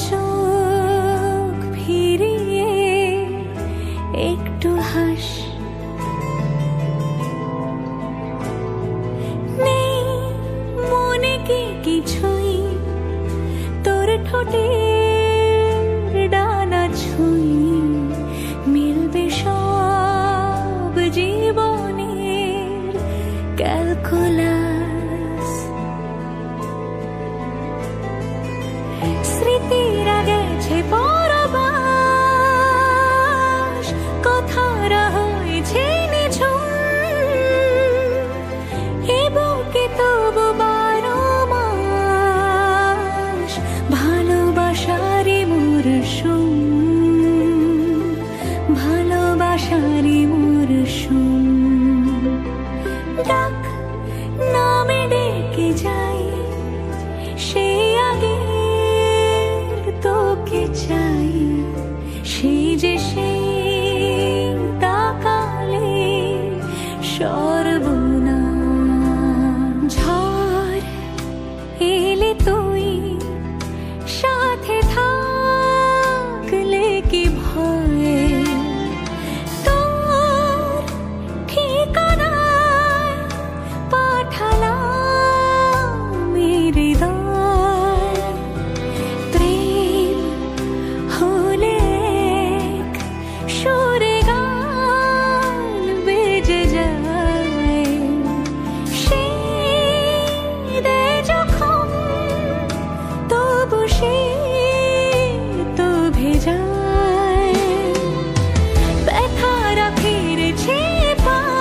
চোখ ফিরিয়ে একটু হাস। নেই মনে কি কিছুই তোর ঠোঁটের ডানা ছুঁই, মিলবে সব জীবনের ক্যালকুলাস। স্মৃতিরা গেছে পরবাস, কথারা হয়েছে নিঝুম, এ বুকে তবু 12 মাস ভালোবাসারই মরশুম, ভালোবাসারই মরশুম। ডাক নামে ডেকে যাই, সেই আগে তোকে চাই, সেই যে সেই তাকালে সর্বনাশ। ঝড় এলে তুই সাথে থাকলে কি ভয়, তোর ঠিকানায় পাঠালাম হৃদয়। প্রেম হলে এক সুরে গান বেজে যায়, সেই দে যখন তবু সে তো ভেজায়। ব্যথারা ফিরেছে পাশ,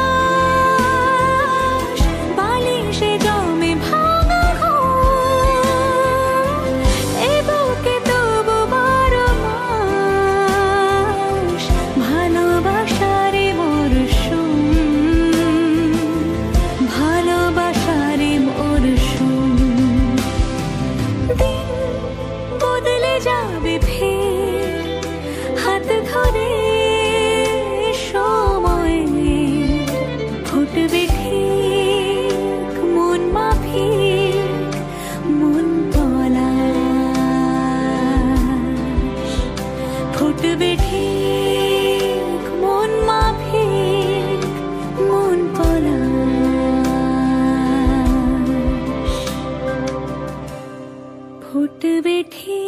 বালিশে জমে ভাঙা ঘুম, এ বুকে তবু 12 মাস ভালোবাসারই মরশুম, ভালোবাসারই মরশুম। দিন বদলে যাবে ফের, হাত ধরে সময় ফুটবে ঠিক মন মাফিক মন পলাশ, ফুটবে ঠিক মন মাফিক মন পলাশ, ফুটবে ঠিক